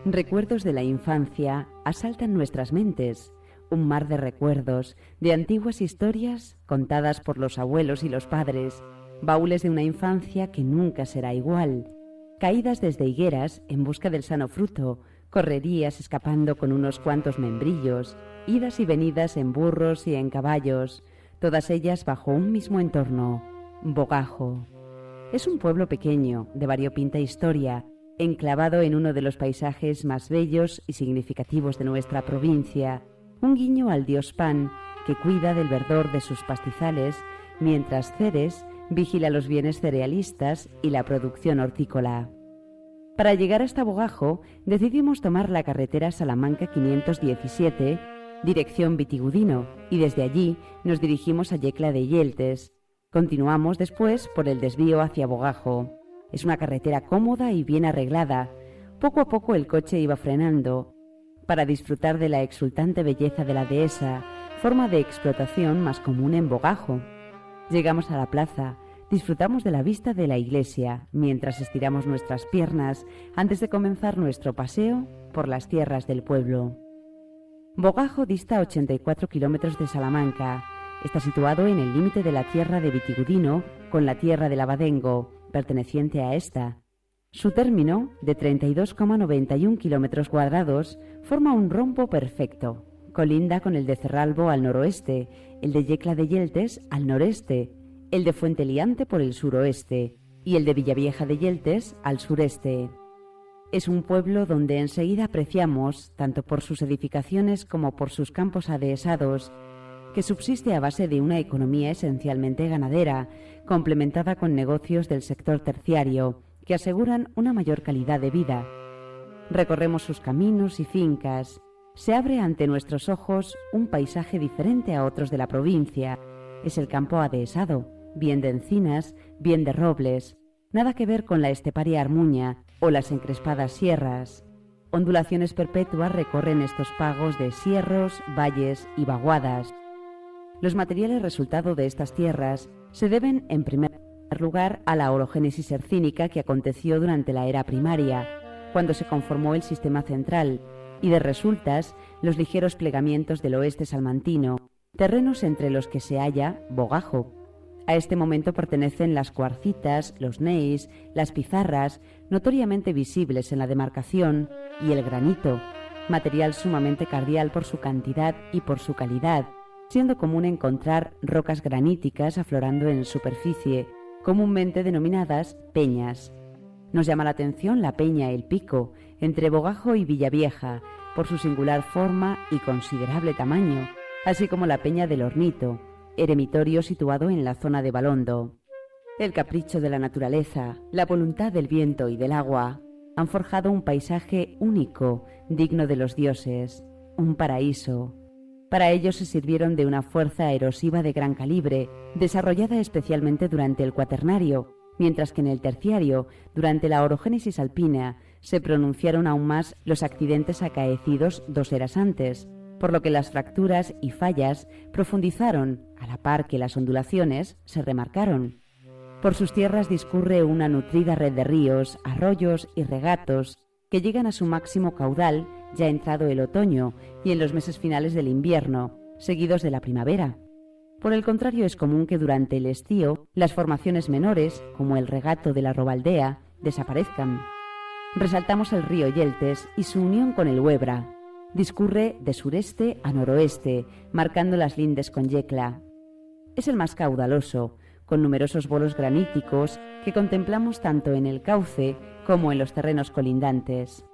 Recuerdos de la infancia asaltan nuestras mentes, un mar de recuerdos, de antiguas historias contadas por los abuelos y los padres, baúles de una infancia que nunca será igual, caídas desde higueras en busca del sano fruto, correrías escapando con unos cuantos membrillos, idas y venidas en burros y en caballos, todas ellas bajo un mismo entorno, Bogajo. Es un pueblo pequeño, de variopinta historia, enclavado en uno de los paisajes más bellos y significativos de nuestra provincia, un guiño al dios Pan, que cuida del verdor de sus pastizales, mientras Ceres vigila los bienes cerealistas y la producción hortícola. Para llegar hasta Bogajo, decidimos tomar la carretera Salamanca 517, dirección Vitigudino, y desde allí nos dirigimos a Yecla de Yeltes. Continuamos después por el desvío hacia Bogajo. Es una carretera cómoda y bien arreglada. Poco a poco el coche iba frenando para disfrutar de la exultante belleza de la dehesa, forma de explotación más común en Bogajo. Llegamos a la plaza, disfrutamos de la vista de la iglesia, mientras estiramos nuestras piernas antes de comenzar nuestro paseo por las tierras del pueblo. Bogajo dista 84 kilómetros de Salamanca. Está situado en el límite de la tierra de Vitigudino con la tierra del Abadengo, perteneciente a esta. Su término, de 32,91 kilómetros cuadrados, forma un rombo perfecto. Colinda con el de Cerralbo al noroeste, el de Yecla de Yeltes al noreste, el de Fuente Liante por el suroeste y el de Villavieja de Yeltes al sureste. Es un pueblo donde enseguida apreciamos, tanto por sus edificaciones como por sus campos adehesados, que subsiste a base de una economía esencialmente ganadera, complementada con negocios del sector terciario, que aseguran una mayor calidad de vida. Recorremos sus caminos y fincas. Se abre ante nuestros ojos un paisaje diferente a otros de la provincia. Es el campo adhesado, bien de encinas, bien de robles, nada que ver con la esteparia Armuña o las encrespadas sierras. Ondulaciones perpetuas recorren estos pagos de sierros, valles y vaguadas. Los materiales resultado de estas tierras se deben, en primer lugar, a la orogénesis hercínica que aconteció durante la era primaria, cuando se conformó el sistema central, y de resultas los ligeros plegamientos del oeste salmantino, terrenos entre los que se halla Bogajo. A este momento pertenecen las cuarcitas, los neis, las pizarras, notoriamente visibles en la demarcación, y el granito, material sumamente cardial por su cantidad y por su calidad, siendo común encontrar rocas graníticas aflorando en superficie, comúnmente denominadas peñas. Nos llama la atención la peña El Pico, entre Bogajo y Villavieja, por su singular forma y considerable tamaño, así como la peña del Hornito, eremitorio situado en la zona de Balondo. El capricho de la naturaleza, la voluntad del viento y del agua, han forjado un paisaje único, digno de los dioses, un paraíso. Para ello se sirvieron de una fuerza erosiva de gran calibre, desarrollada especialmente durante el Cuaternario, mientras que en el Terciario, durante la orogénesis alpina, se pronunciaron aún más los accidentes acaecidos 2 eras antes, por lo que las fracturas y fallas profundizaron, a la par que las ondulaciones se remarcaron. Por sus tierras discurre una nutrida red de ríos, arroyos y regatos que llegan a su máximo caudal ya entrado el otoño y en los meses finales del invierno, seguidos de la primavera. Por el contrario, es común que durante el estío las formaciones menores, como el regato de la Robaldea, desaparezcan. Resaltamos el río Yeltes y su unión con el Huebra. Discurre de sureste a noroeste, marcando las lindes con Yecla. Es el más caudaloso, con numerosos bolos graníticos que contemplamos tanto en el cauce como en los terrenos colindantes.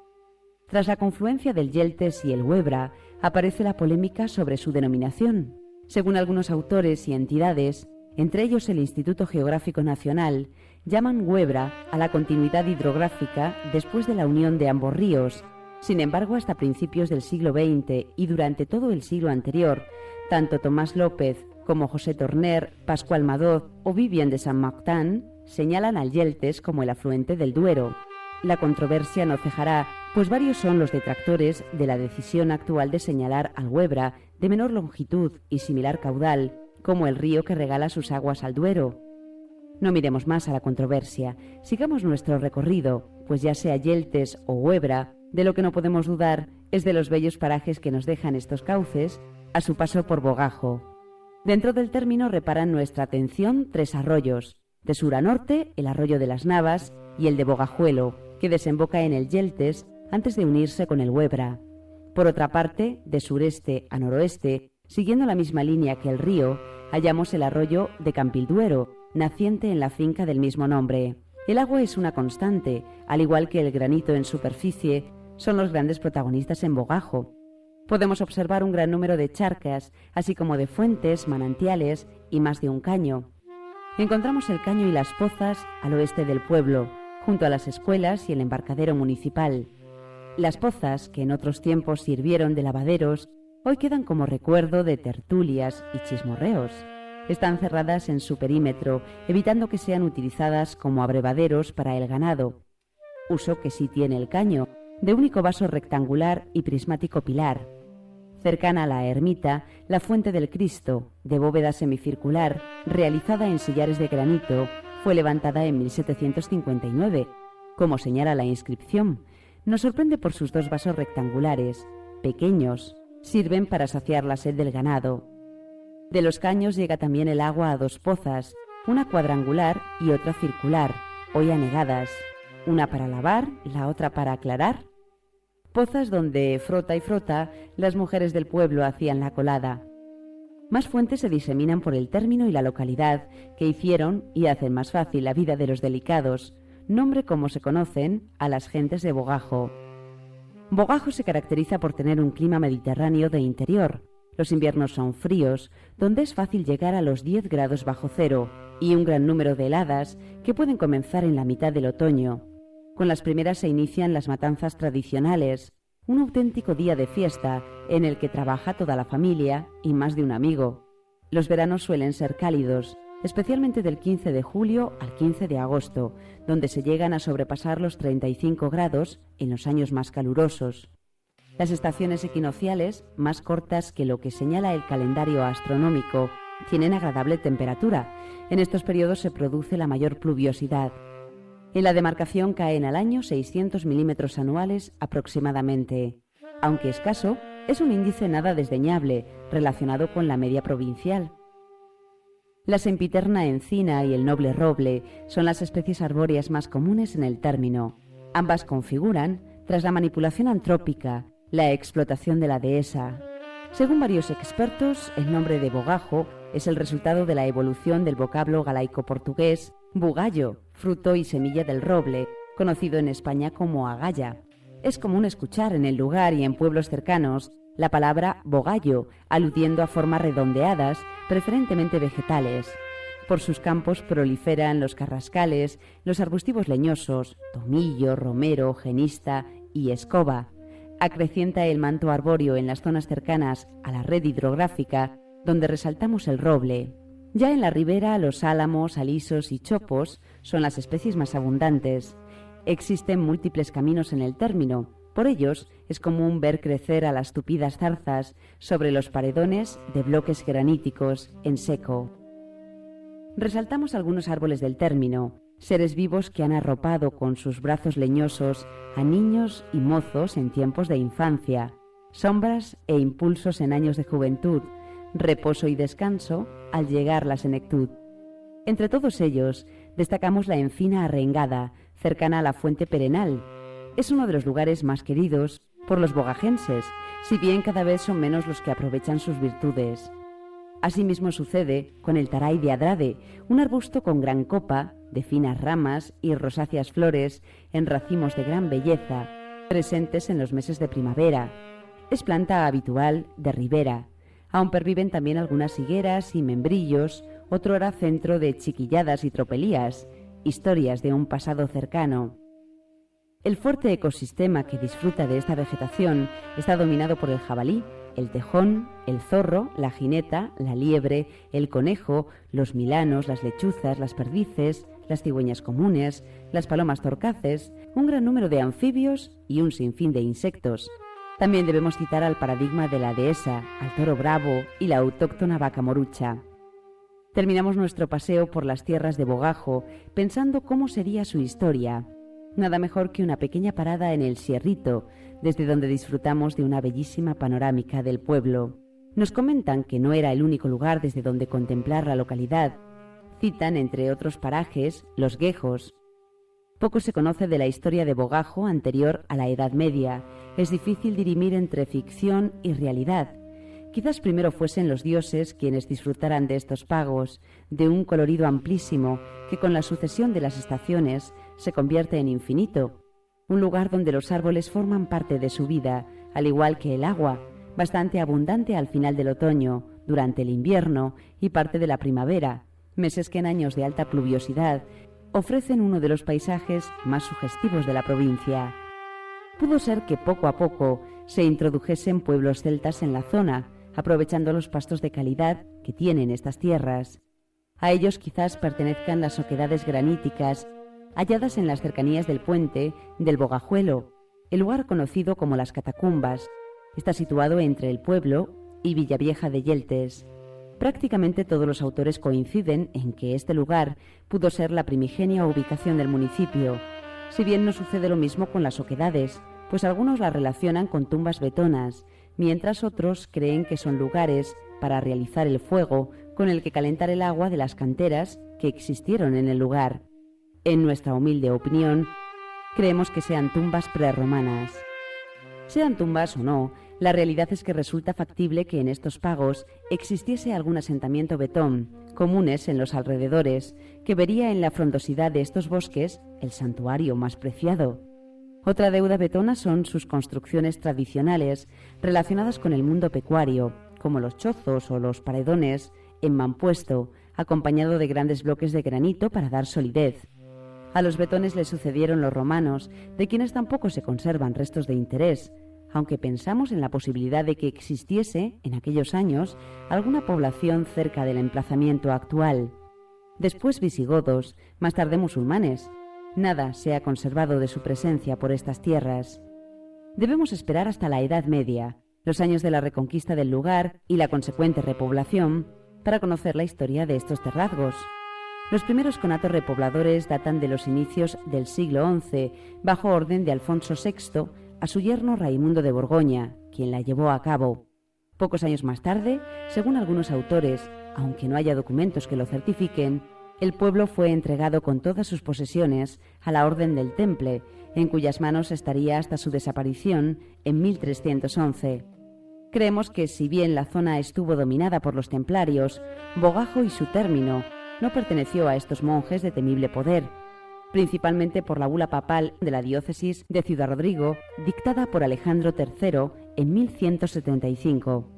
Tras la confluencia del Yeltes y el Huebra, aparece la polémica sobre su denominación. Según algunos autores y entidades, entre ellos el Instituto Geográfico Nacional, llaman Huebra a la continuidad hidrográfica después de la unión de ambos ríos. Sin embargo, hasta principios del siglo XX y durante todo el siglo anterior, tanto Tomás López como José Torner, Pascual Madoz o Vivian de San Martin señalan al Yeltes como el afluente del Duero. La controversia no cejará, pues varios son los detractores de la decisión actual de señalar al Huebra, de menor longitud y similar caudal, como el río que regala sus aguas al Duero. No miremos más a la controversia, sigamos nuestro recorrido, pues ya sea Yeltes o Huebra, De lo que no podemos dudar es de los bellos parajes que nos dejan estos cauces a su paso por Bogajo. Dentro del término reparan nuestra atención 3 arroyos. De sur a norte, el arroyo de las Navas y el de Bogajuelo, que desemboca en el Yeltes antes de unirse con el Huebra. Por otra parte, de sureste a noroeste, siguiendo la misma línea que el río, hallamos el arroyo de Campilduero, naciente en la finca del mismo nombre. El agua es una constante, al igual que el granito en superficie, son los grandes protagonistas en Bogajo. Podemos observar un gran número de charcas, así como de fuentes, manantiales y más de un caño. Encontramos el caño y las pozas al oeste del pueblo, junto a las escuelas y el embarcadero municipal. Las pozas, que en otros tiempos sirvieron de lavaderos, hoy quedan como recuerdo de tertulias y chismorreos. Están cerradas en su perímetro, evitando que sean utilizadas como abrevaderos para el ganado. Uso que sí tiene el caño, de único vaso rectangular y prismático pilar. Cercana a la ermita, la fuente del Cristo, de bóveda semicircular, realizada en sillares de granito, fue levantada en 1759. Como señala la inscripción, nos sorprende por sus 2 vasos rectangulares, pequeños, sirven para saciar la sed del ganado. De los caños llega también el agua a 2 pozas, una cuadrangular y otra circular, hoy anegadas, una para lavar, la otra para aclarar. Pozas donde, frota y frota, las mujeres del pueblo hacían la colada. Más fuentes se diseminan por el término y la localidad, que hicieron y hacen más fácil la vida de los delicados, nombre como se conocen a las gentes de Bogajo. Bogajo se caracteriza por tener un clima mediterráneo de interior. Los inviernos son fríos, donde es fácil llegar a los 10 grados bajo cero, y un gran número de heladas que pueden comenzar en la mitad del otoño. Con las primeras se inician las matanzas tradicionales, un auténtico día de fiesta en el que trabaja toda la familia y más de un amigo. Los veranos suelen ser cálidos, especialmente del 15 de julio al 15 de agosto, donde se llegan a sobrepasar los 35 grados en los años más calurosos. Las estaciones equinocciales, más cortas que lo que señala el calendario astronómico, tienen agradable temperatura. En estos periodos se produce la mayor pluviosidad. En la demarcación caen al año 600 milímetros anuales aproximadamente. Aunque escaso, es un índice nada desdeñable, relacionado con la media provincial. La sempiterna encina y el noble roble son las especies arbóreas más comunes en el término. Ambas configuran, tras la manipulación antrópica, la explotación de la dehesa. Según varios expertos, el nombre de Bogajo es el resultado de la evolución del vocablo galaico-portugués bugallo, fruto y semilla del roble, conocido en España como agalla. Es común escuchar en el lugar y en pueblos cercanos la palabra bogallo, aludiendo a formas redondeadas, preferentemente vegetales. Por sus campos proliferan los carrascales, los arbustivos leñosos, tomillo, romero, genista y escoba. Acrecienta el manto arbóreo en las zonas cercanas a la red hidrográfica, donde resaltamos el roble. Ya en la ribera, los álamos, alisos y chopos son las especies más abundantes. Existen múltiples caminos en el término. Por ellos es común ver crecer a las tupidas zarzas sobre los paredones de bloques graníticos en seco. Resaltamos algunos árboles del término, seres vivos que han arropado con sus brazos leñosos a niños y mozos en tiempos de infancia, sombras e impulsos en años de juventud, reposo y descanso al llegar la senectud. Entre todos ellos destacamos la encina arrengada, cercana a la fuente perenal. Es uno de los lugares más queridos por los bogajenses, si bien cada vez son menos los que aprovechan sus virtudes. Asimismo sucede con el taray de Adrade, un arbusto con gran copa, de finas ramas y rosáceas flores en racimos de gran belleza, presentes en los meses de primavera. Es planta habitual de ribera. Aún perviven también algunas higueras y membrillos, otrora centro de chiquilladas y tropelías, historias de un pasado cercano. El fuerte ecosistema que disfruta de esta vegetación está dominado por el jabalí, el tejón, el zorro, la jineta, la liebre, el conejo, los milanos, las lechuzas, las perdices, las cigüeñas comunes, las palomas torcaces, un gran número de anfibios y un sinfín de insectos. También debemos citar al paradigma de la dehesa, al toro bravo y la autóctona vaca morucha. Terminamos nuestro paseo por las tierras de Bogajo pensando cómo sería su historia. Nada mejor que una pequeña parada en el Sierrito, desde donde disfrutamos de una bellísima panorámica del pueblo. Nos comentan que no era el único lugar desde donde contemplar la localidad. Citan, entre otros parajes, Los Guejos. Poco se conoce de la historia de Bogajo anterior a la Edad Media. Es difícil dirimir entre ficción y realidad. Quizás primero fuesen los dioses quienes disfrutaran de estos pagos, de un colorido amplísimo que con la sucesión de las estaciones se convierte en infinito. Un lugar donde los árboles forman parte de su vida, al igual que el agua, bastante abundante al final del otoño, durante el invierno y parte de la primavera, meses que en años de alta pluviosidad ofrecen uno de los paisajes más sugestivos de la provincia. Pudo ser que poco a poco se introdujesen pueblos celtas en la zona, aprovechando los pastos de calidad que tienen estas tierras. A ellos quizás pertenezcan las oquedades graníticas halladas en las cercanías del puente del Bogajuelo, el lugar conocido como las Catacumbas. Está situado entre el pueblo y Villavieja de Yeltes. Prácticamente todos los autores coinciden en que este lugar pudo ser la primigenia ubicación del municipio, si bien no sucede lo mismo con las oquedades, pues algunos las relacionan con tumbas betonas, mientras otros creen que son lugares para realizar el fuego con el que calentar el agua de las canteras que existieron en el lugar. En nuestra humilde opinión, creemos que sean tumbas prerromanas. Sean tumbas o no, la realidad es que resulta factible que en estos pagos existiese algún asentamiento betón, comunes en los alrededores, que vería en la frondosidad de estos bosques el santuario más preciado. Otra deuda betona son sus construcciones tradicionales relacionadas con el mundo pecuario, como los chozos o los paredones en mampuesto, acompañado de grandes bloques de granito para dar solidez. A los betones le sucedieron los romanos, de quienes tampoco se conservan restos de interés, aunque pensamos en la posibilidad de que existiese, en aquellos años, alguna población cerca del emplazamiento actual. Después visigodos, más tarde musulmanes. Nada se ha conservado de su presencia por estas tierras. Debemos esperar hasta la Edad Media, los años de la reconquista del lugar y la consecuente repoblación, para conocer la historia de estos terrazgos. Los primeros conatos repobladores datan de los inicios del siglo XI, bajo orden de Alfonso VI, a su yerno Raimundo de Borgoña, quien la llevó a cabo. Pocos años más tarde, según algunos autores, aunque no haya documentos que lo certifiquen, el pueblo fue entregado con todas sus posesiones a la Orden del Temple, en cuyas manos estaría hasta su desaparición en 1311. Creemos que si bien la zona estuvo dominada por los templarios, Bogajo y su término no perteneció a estos monjes de temible poder, principalmente por la bula papal de la diócesis de Ciudad Rodrigo, dictada por Alejandro III en 1175.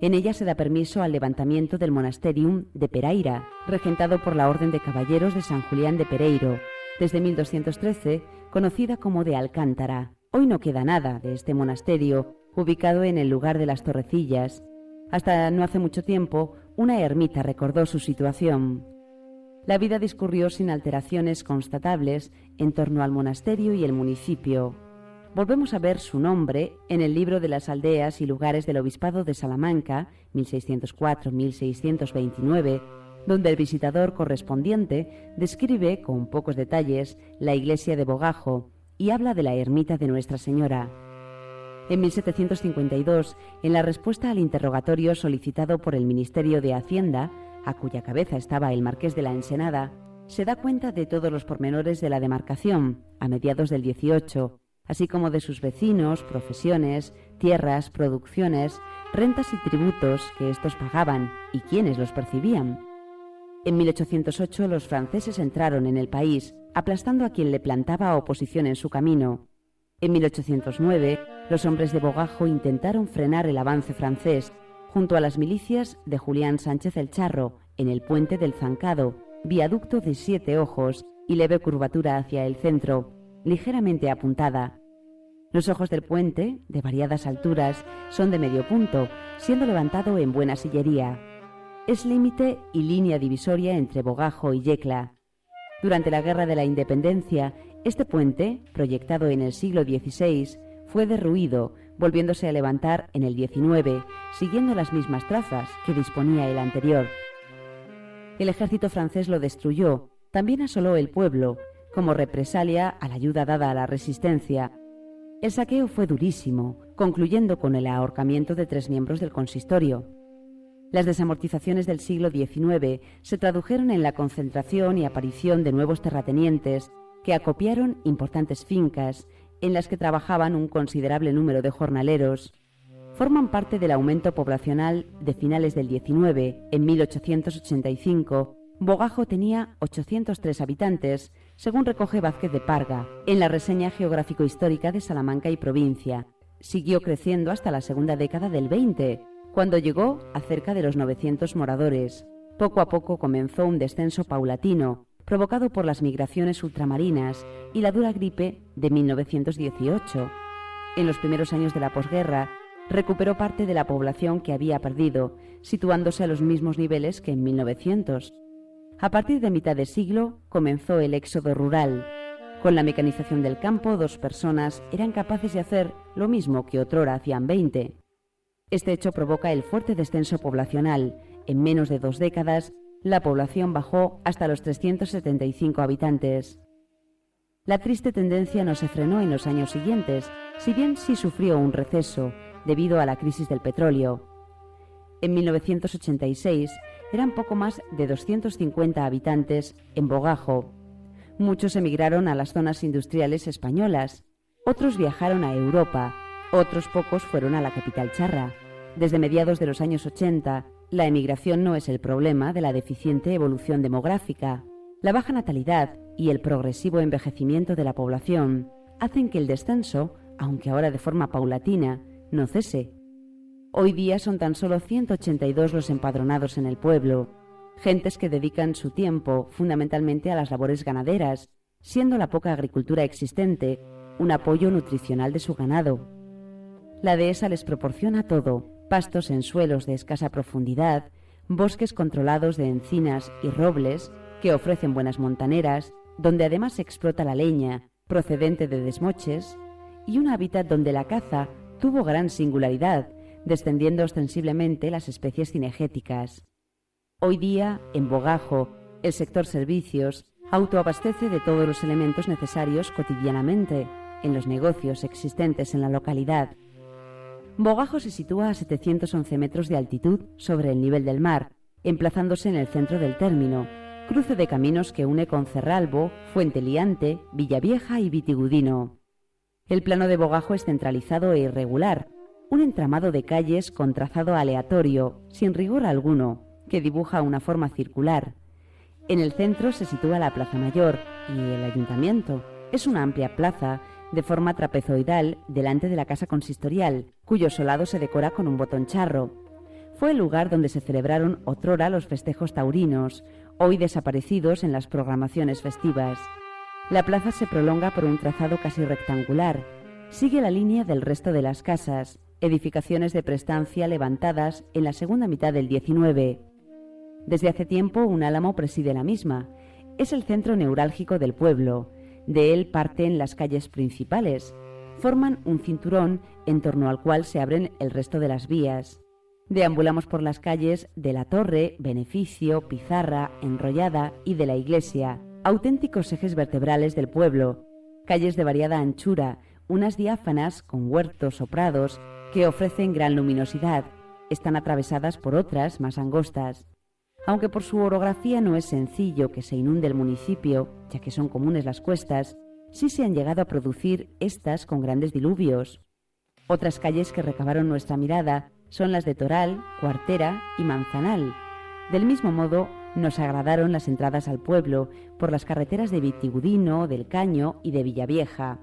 En ella se da permiso al levantamiento del monasterium de Peraira, regentado por la Orden de Caballeros de San Julián de Pereiro, desde 1213, conocida como de Alcántara. Hoy no queda nada de este monasterio, ubicado en el lugar de las Torrecillas. Hasta no hace mucho tiempo, una ermita recordó su situación. La vida discurrió sin alteraciones constatables en torno al monasterio y el municipio. Volvemos a ver su nombre en el libro de las aldeas y lugares del Obispado de Salamanca, 1604-1629, donde el visitador correspondiente describe con pocos detalles la iglesia de Bogajo y habla de la ermita de Nuestra Señora. En 1752, en la respuesta al interrogatorio solicitado por el Ministerio de Hacienda, a cuya cabeza estaba el marqués de la Ensenada, se da cuenta de todos los pormenores de la demarcación, a mediados del 18, así como de sus vecinos, profesiones, tierras, producciones, rentas y tributos que estos pagaban y quiénes los percibían. En 1808 los franceses entraron en el país, aplastando a quien le plantaba oposición en su camino. En 1809, los hombres de Bogajo intentaron frenar el avance francés, junto a las milicias de Julián Sánchez el Charro, en el puente del Zancado, viaducto de 7 ojos y leve curvatura hacia el centro, ligeramente apuntada. Los ojos del puente, de variadas alturas, son de medio punto, siendo levantado en buena sillería. Es límite y línea divisoria entre Bogajo y Yecla. Durante la Guerra de la Independencia, este puente, proyectado en el siglo XVI, fue derruido, volviéndose a levantar en el XIX, siguiendo las mismas trazas que disponía el anterior. El ejército francés lo destruyó, también asoló el pueblo, como represalia a la ayuda dada a la resistencia. El saqueo fue durísimo, concluyendo con el ahorcamiento de 3 miembros del consistorio. Las desamortizaciones del siglo XIX se tradujeron en la concentración y aparición de nuevos terratenientes que acopiaron importantes fincas en las que trabajaban un considerable número de jornaleros. Forman parte del aumento poblacional de finales del XIX. En 1885, Bogajo tenía 803 habitantes, según recoge Vázquez de Parga, en la reseña geográfico-histórica de Salamanca y provincia. Siguió creciendo hasta la segunda década del XX, cuando llegó a cerca de los 900 moradores. Poco a poco comenzó un descenso paulatino, provocado por las migraciones ultramarinas y la dura gripe de 1918. En los primeros años de la posguerra, recuperó parte de la población que había perdido, situándose a los mismos niveles que en 1900. A partir de mitad de siglo comenzó el éxodo rural. Con la mecanización del campo, 2 personas eran capaces de hacer lo mismo que otrora hacían 20. Este hecho provoca el fuerte descenso poblacional. En menos de 2 décadas, la población bajó hasta los 375 habitantes. La triste tendencia no se frenó en los años siguientes, si bien sí sufrió un receso debido a la crisis del petróleo. En 1986 eran poco más de 250 habitantes en Bogajo. Muchos emigraron a las zonas industriales españolas, otros viajaron a Europa, otros pocos fueron a la capital charra. Desde mediados de los años 80, la emigración no es el problema de la deficiente evolución demográfica. La baja natalidad y el progresivo envejecimiento de la población hacen que el descenso, aunque ahora de forma paulatina, no cese. Hoy día son tan solo 182 los empadronados en el pueblo, gentes que dedican su tiempo fundamentalmente a las labores ganaderas, siendo la poca agricultura existente un apoyo nutricional de su ganado. La dehesa les proporciona todo: pastos en suelos de escasa profundidad, bosques controlados de encinas y robles que ofrecen buenas montaneras, donde además se explota la leña procedente de desmoches, y un hábitat donde la caza tuvo gran singularidad, descendiendo ostensiblemente las especies cinegéticas. Hoy día, en Bogajo, el sector servicios autoabastece de todos los elementos necesarios cotidianamente en los negocios existentes en la localidad. Bogajo se sitúa a 711 metros de altitud sobre el nivel del mar, emplazándose en el centro del término, cruce de caminos que une con Cerralbo, Fuente Liante, Villavieja y Vitigudino. El plano de Bogajo es centralizado e irregular, un entramado de calles con trazado aleatorio, sin rigor alguno, que dibuja una forma circular. En el centro se sitúa la Plaza Mayor y el Ayuntamiento. Es una amplia plaza de forma trapezoidal delante de la casa consistorial, cuyo solado se decora con un botón charro. Fue el lugar donde se celebraron otrora los festejos taurinos, hoy desaparecidos en las programaciones festivas. La plaza se prolonga por un trazado casi rectangular. Sigue la línea del resto de las casas, edificaciones de prestancia levantadas en la segunda mitad del XIX. Desde hace tiempo un álamo preside la misma. Es el centro neurálgico del pueblo. De él parten las calles principales. Forman un cinturón en torno al cual se abren el resto de las vías. Deambulamos por las calles de la Torre, Beneficio, Pizarra, Enrollada y de la Iglesia, auténticos ejes vertebrales del pueblo, calles de variada anchura, unas diáfanas con huertos o prados que ofrecen gran luminosidad. Están atravesadas por otras más angostas. Aunque por su orografía no es sencillo que se inunde el municipio, ya que son comunes las cuestas, sí se han llegado a producir estas con grandes diluvios. Otras calles que recabaron nuestra mirada son las de Toral, Cuartera y Manzanal. Del mismo modo, nos agradaron las entradas al pueblo por las carreteras de Vitigudino, del Caño y de Villavieja.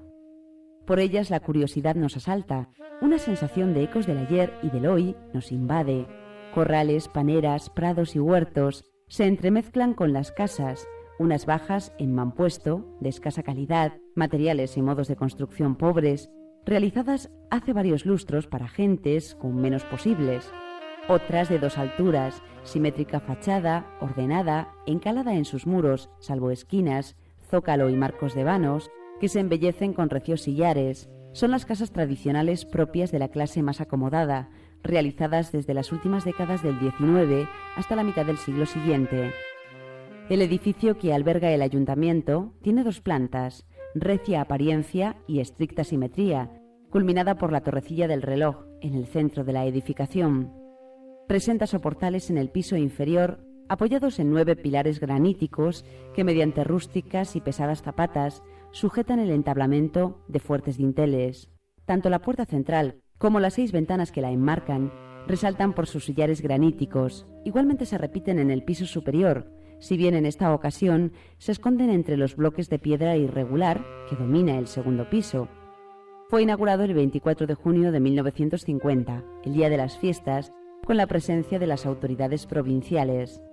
Por ellas la curiosidad nos asalta, una sensación de ecos del ayer y del hoy nos invade. Corrales, paneras, prados y huertos se entremezclan con las casas, unas bajas en mampuesto, de escasa calidad, materiales y modos de construcción pobres, realizadas hace varios lustros para gentes con menos posibles. Otras de 2 alturas, simétrica fachada, ordenada, encalada en sus muros, salvo esquinas, zócalo y marcos de vanos, que se embellecen con recios sillares. Son las casas tradicionales propias de la clase más acomodada, realizadas desde las últimas décadas del XIX hasta la mitad del siglo siguiente. El edificio que alberga el ayuntamiento tiene 2 plantas, recia apariencia y estricta simetría, culminada por la torrecilla del reloj en el centro de la edificación. Presenta soportales en el piso inferior, apoyados en 9 pilares graníticos que, mediante rústicas y pesadas zapatas, sujetan el entablamento de fuertes dinteles. Tanto la puerta central como las 6 ventanas que la enmarcan resaltan por sus sillares graníticos. Igualmente se repiten en el piso superior, si bien en esta ocasión se esconden entre los bloques de piedra irregular que domina el segundo piso. Fue inaugurado el 24 de junio de 1950, el día de las fiestas, con la presencia de las autoridades provinciales.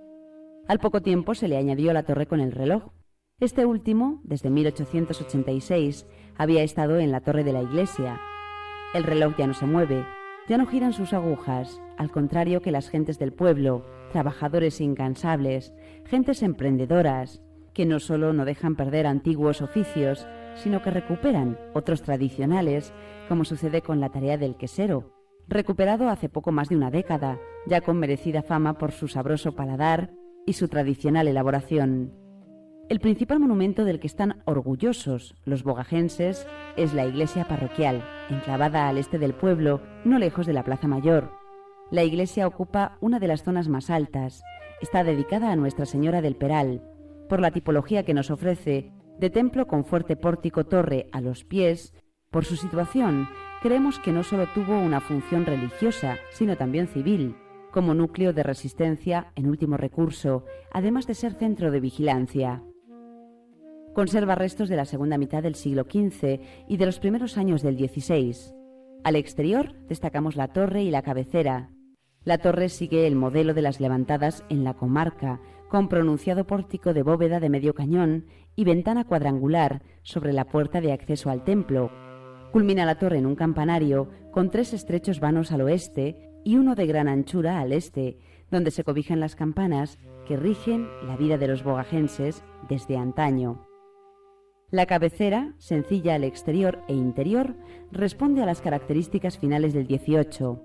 Al poco tiempo se le añadió la torre con el reloj. Este último, desde 1886, había estado en la torre de la iglesia. El reloj ya no se mueve, ya no giran sus agujas, al contrario que las gentes del pueblo, trabajadores incansables, gentes emprendedoras, que no solo no dejan perder antiguos oficios, sino que recuperan otros tradicionales, como sucede con la tarea del quesero, recuperado hace poco más de una década, ya con merecida fama por su sabroso paladar y su tradicional elaboración. El principal monumento del que están orgullosos los bogajenses es la iglesia parroquial, enclavada al este del pueblo, no lejos de la Plaza Mayor. La iglesia ocupa una de las zonas más altas. Está dedicada a Nuestra Señora del Peral. Por la tipología que nos ofrece, de templo con fuerte pórtico-torre a los pies, por su situación, creemos que no solo tuvo una función religiosa, sino también civil, como núcleo de resistencia en último recurso, además de ser centro de vigilancia. Conserva restos de la segunda mitad del siglo XV y de los primeros años del XVI. Al exterior destacamos la torre y la cabecera. La torre sigue el modelo de las levantadas en la comarca, con pronunciado pórtico de bóveda de medio cañón y ventana cuadrangular sobre la puerta de acceso al templo. Culmina la torre en un campanario con 3 estrechos vanos al oeste y uno de gran anchura al este, donde se cobijan las campanas que rigen la vida de los bogajenses desde antaño. La cabecera, sencilla al exterior e interior, responde a las características finales del XVIII.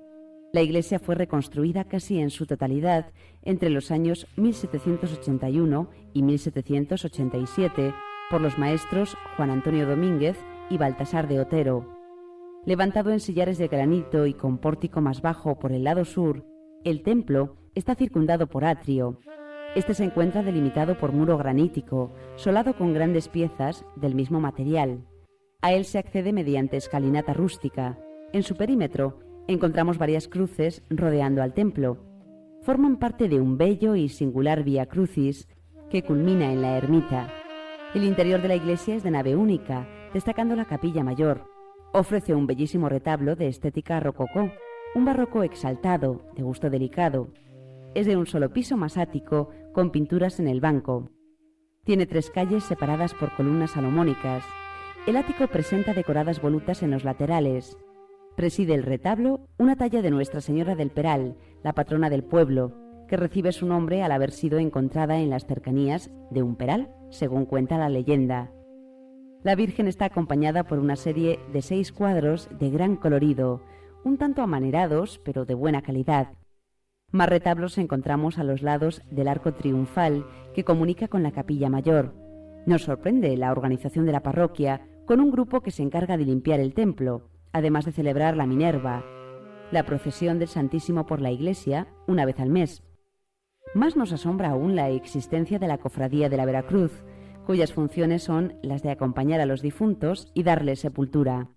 La iglesia fue reconstruida casi en su totalidad entre los años 1781 y 1787 por los maestros Juan Antonio Domínguez y Baltasar de Otero. Levantado en sillares de granito y con pórtico más bajo por el lado sur, el templo está circundado por atrio. Este se encuentra delimitado por muro granítico, solado con grandes piezas del mismo material. A él se accede mediante escalinata rústica. En su perímetro encontramos varias cruces rodeando al templo. Forman parte de un bello y singular vía crucis que culmina en la ermita. El interior de la iglesia es de nave única, destacando la capilla mayor. Ofrece un bellísimo retablo de estética rococó, un barroco exaltado, de gusto delicado. Es de un solo piso más ático, con pinturas en el banco. Tiene 3 calles separadas por columnas salomónicas. El ático presenta decoradas volutas en los laterales. Preside el retablo una talla de Nuestra Señora del Peral, la patrona del pueblo, que recibe su nombre al haber sido encontrada en las cercanías de un peral, según cuenta la leyenda. La Virgen está acompañada por una serie de 6 cuadros de gran colorido, un tanto amanerados, pero de buena calidad. Más retablos encontramos a los lados del arco triunfal que comunica con la capilla mayor. Nos sorprende la organización de la parroquia con un grupo que se encarga de limpiar el templo, además de celebrar la Minerva, la procesión del Santísimo por la iglesia una vez al mes. Más nos asombra aún la existencia de la Cofradía de la Veracruz, cuyas funciones son las de acompañar a los difuntos y darles sepultura.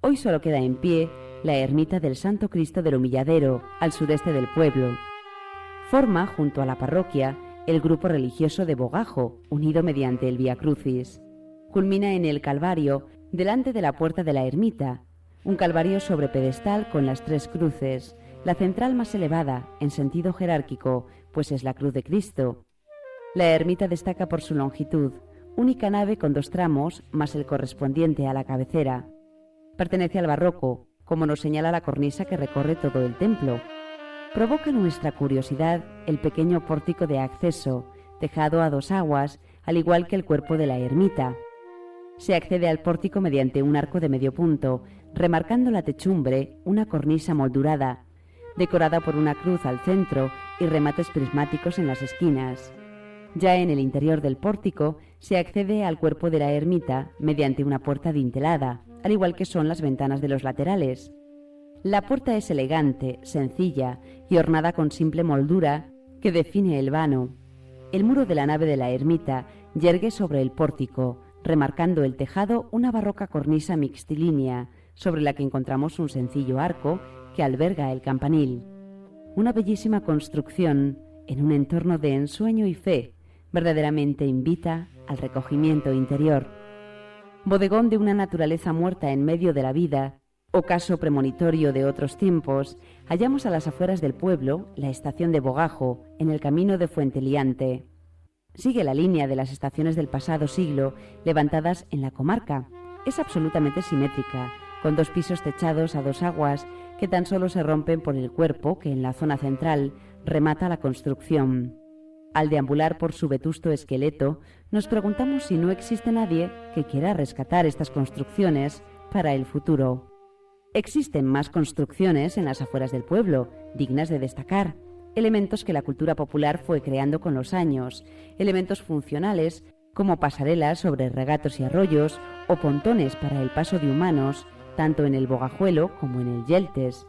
Hoy solo queda en pie la ermita del Santo Cristo del Humilladero, al sureste del pueblo. Forma, junto a la parroquia, el grupo religioso de Bogajo, unido mediante el Vía Crucis. Culmina en el Calvario, delante de la puerta de la ermita, un calvario sobre pedestal con las 3 cruces, la central más elevada, en sentido jerárquico, pues es la cruz de Cristo. La ermita destaca por su longitud, única nave con 2 tramos, más el correspondiente a la cabecera. Pertenece al barroco, como nos señala la cornisa que recorre todo el templo. Provoca nuestra curiosidad el pequeño pórtico de acceso, tejado a 2 aguas, al igual que el cuerpo de la ermita. Se accede al pórtico mediante un arco de medio punto, remarcando la techumbre una cornisa moldurada, decorada por una cruz al centro y remates prismáticos en las esquinas. Ya en el interior del pórtico se accede al cuerpo de la ermita mediante una puerta dintelada, al igual que son las ventanas de los laterales. La puerta es elegante, sencilla y ornada con simple moldura que define el vano. El muro de la nave de la ermita yergue sobre el pórtico, remarcando el tejado una barroca cornisa mixtilínea, sobre la que encontramos un sencillo arco que alberga el campanil. Una bellísima construcción en un entorno de ensueño y fe, verdaderamente invita al recogimiento interior. Bodegón de una naturaleza muerta en medio de la vida, ocaso premonitorio de otros tiempos, hallamos a las afueras del pueblo la estación de Bogajo, en el camino de Fuenteliante. Sigue la línea de las estaciones del pasado siglo levantadas en la comarca. Es absolutamente simétrica, con 2 pisos techados a 2 aguas que tan solo se rompen por el cuerpo que en la zona central remata la construcción. Al deambular por su vetusto esqueleto, nos preguntamos si no existe nadie que quiera rescatar estas construcciones para el futuro. Existen más construcciones en las afueras del pueblo, dignas de destacar, elementos que la cultura popular fue creando con los años, elementos funcionales como pasarelas sobre regatos y arroyos o pontones para el paso de humanos, tanto en el Bogajuelo como en el Yeltes.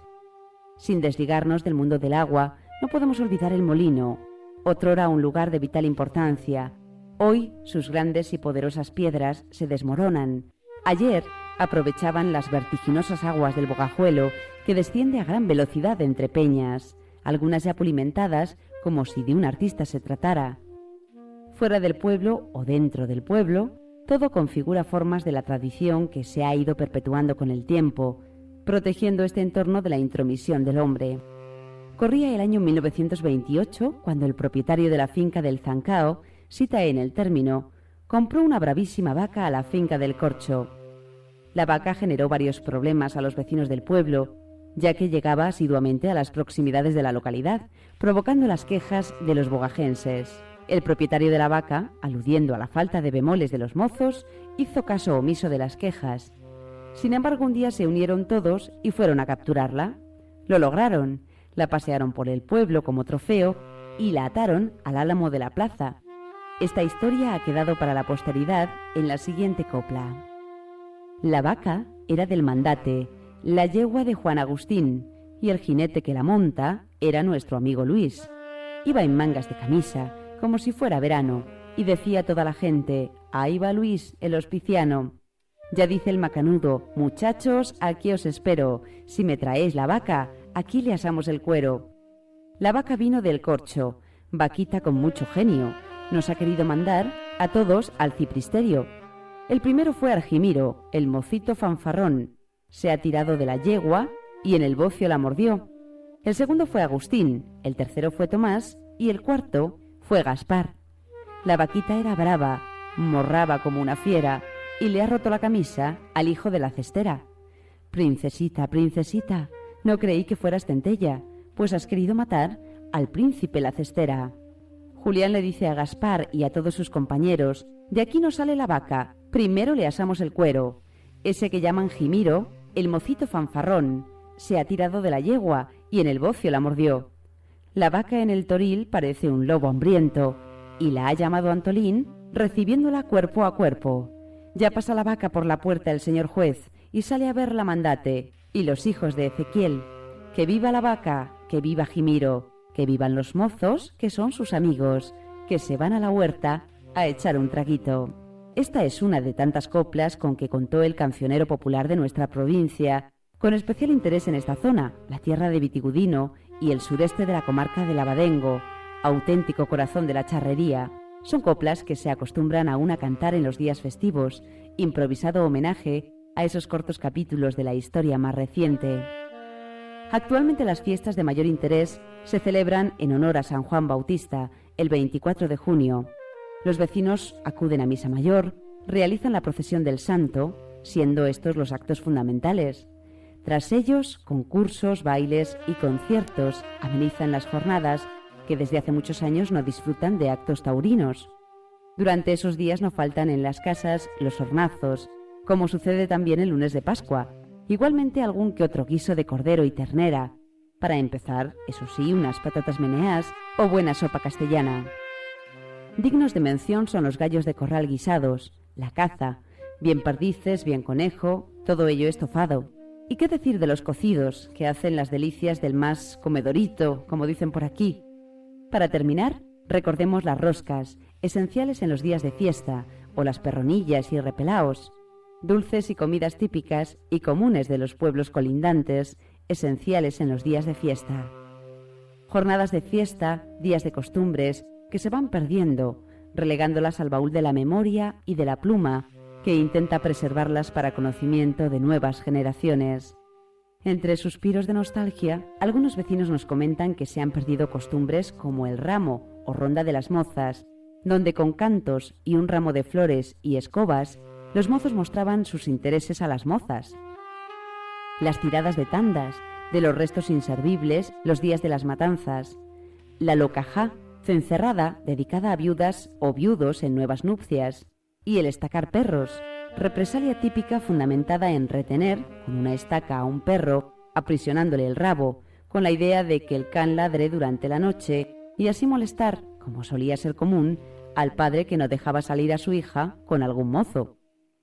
Sin desligarnos del mundo del agua, no podemos olvidar el molino, otrora un lugar de vital importancia. Hoy sus grandes y poderosas piedras se desmoronan. Ayer aprovechaban las vertiginosas aguas del Bogajuelo, que desciende a gran velocidad entre peñas, algunas ya pulimentadas como si de un artista se tratara. Fuera del pueblo o dentro del pueblo, todo configura formas de la tradición que se ha ido perpetuando con el tiempo, protegiendo este entorno de la intromisión del hombre. Corría el año 1928 cuando el propietario de la finca del Zancao, sita en el término, compró una bravísima vaca a la finca del Corcho. La vaca generó varios problemas a los vecinos del pueblo, ya que llegaba asiduamente a las proximidades de la localidad, provocando las quejas de los bogajenses. El propietario de la vaca, aludiendo a la falta de bemoles de los mozos, hizo caso omiso de las quejas. Sin embargo, un día se unieron todos y fueron a capturarla. Lo lograron, la pasearon por el pueblo como trofeo y la ataron al álamo de la plaza. Esta historia ha quedado para la posteridad en la siguiente copla. La vaca era del mandate, la yegua de Juan Agustín, y el jinete que la monta era nuestro amigo Luis. Iba en mangas de camisa, como si fuera verano, y decía a toda la gente: «Ahí va Luis, el hospiciano». Ya dice el macanudo: «Muchachos, aquí os espero. Si me traéis la vaca, aquí le asamos el cuero». La vaca vino del Corcho, vaquita con mucho genio. Nos ha querido mandar a todos al cipristerio. El primero fue Argimiro, el mocito fanfarrón. Se ha tirado de la yegua y en el bocio la mordió. El segundo fue Agustín, el tercero fue Tomás y el cuarto fue Gaspar. La vaquita era brava, morraba como una fiera y le ha roto la camisa al hijo de la cestera. «Princesita, princesita, no creí que fueras centella, pues has querido matar al príncipe la cestera». Julián le dice a Gaspar y a todos sus compañeros: «De aquí no sale la vaca, primero le asamos el cuero». Ese que llaman Jimiro, el mocito fanfarrón, se ha tirado de la yegua y en el bocio la mordió. La vaca en el toril parece un lobo hambriento y la ha llamado Antolín, recibiéndola cuerpo a cuerpo. Ya pasa la vaca por la puerta el señor juez y sale a ver la mandate y los hijos de Ezequiel. «Que viva la vaca, que viva Jimiro, que vivan los mozos, que son sus amigos, que se van a la huerta a echar un traguito». Esta es una de tantas coplas con que contó el cancionero popular de nuestra provincia, con especial interés en esta zona, la tierra de Vitigudino y el sureste de la comarca del Abadengo, auténtico corazón de la charrería. Son coplas que se acostumbran aún a cantar en los días festivos, improvisado homenaje a esos cortos capítulos de la historia más reciente. Actualmente las fiestas de mayor interés se celebran en honor a San Juan Bautista, el 24 de junio. Los vecinos acuden a misa mayor, realizan la procesión del santo, siendo estos los actos fundamentales. Tras ellos, concursos, bailes y conciertos amenizan las jornadas que desde hace muchos años no disfrutan de actos taurinos. Durante esos días no faltan en las casas los hornazos, como sucede también el lunes de Pascua, igualmente algún que otro guiso de cordero y ternera, para empezar, eso sí, unas patatas meneas o buena sopa castellana. Dignos de mención son los gallos de corral guisados, la caza, bien perdices, bien conejo, todo ello estofado. ¿Y qué decir de los cocidos, que hacen las delicias del más comedorito, como dicen por aquí? Para terminar, recordemos las roscas, esenciales en los días de fiesta, o las perronillas y repelaos, dulces y comidas típicas y comunes de los pueblos colindantes, esenciales en los días de fiesta. Jornadas de fiesta, días de costumbres, que se van perdiendo, relegándolas al baúl de la memoria y de la pluma, que intenta preservarlas para conocimiento de nuevas generaciones. Entre suspiros de nostalgia, algunos vecinos nos comentan que se han perdido costumbres como el ramo o ronda de las mozas, donde con cantos y un ramo de flores y escobas, los mozos mostraban sus intereses a las mozas. Las tiradas de tandas, de los restos inservibles, los días de las matanzas. La locajá, cencerrada dedicada a viudas o viudos en nuevas nupcias. Y el estacar perros, represalia típica fundamentada en retener, con una estaca a un perro, aprisionándole el rabo, con la idea de que el can ladre durante la noche y así molestar, como solía ser común, al padre que no dejaba salir a su hija con algún mozo.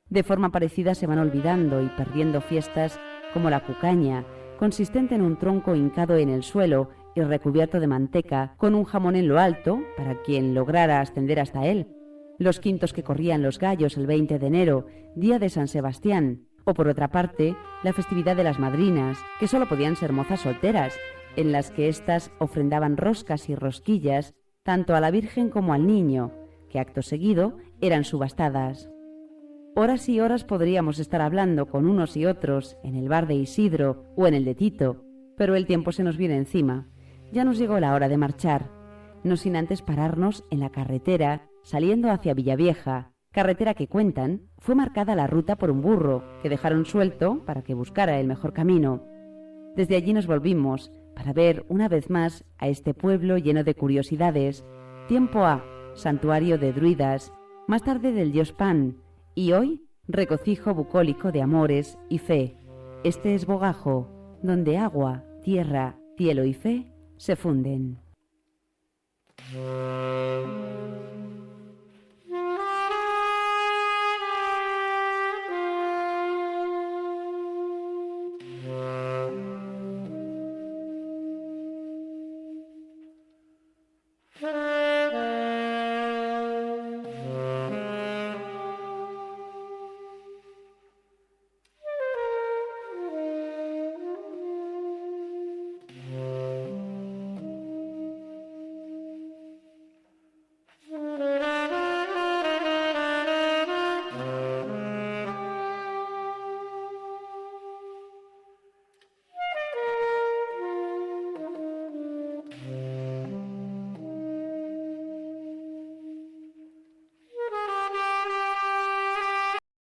De forma parecida se van olvidando y perdiendo fiestas como la cucaña, consistente en un tronco hincado en el suelo y recubierto de manteca, con un jamón en lo alto, para quien lograra ascender hasta él. Los quintos que corrían los gallos el 20 de enero, día de San Sebastián, o por otra parte, la festividad de las madrinas, que solo podían ser mozas solteras, en las que éstas ofrendaban roscas y rosquillas tanto a la Virgen como al niño, que acto seguido eran subastadas. Horas y horas podríamos estar hablando con unos y otros en el bar de Isidro o en el de Tito, pero el tiempo se nos viene encima. Ya nos llegó la hora de marchar, no sin antes pararnos en la carretera saliendo hacia Villavieja, carretera que cuentan fue marcada la ruta por un burro que dejaron suelto para que buscara el mejor camino. Desde allí nos volvimos para ver una vez más a este pueblo lleno de curiosidades. Tiempo A, santuario de druidas, más tarde del dios Pan, y hoy regocijo bucólico de amores y fe. Este es Bogajo, donde agua, tierra, cielo y fe se funden.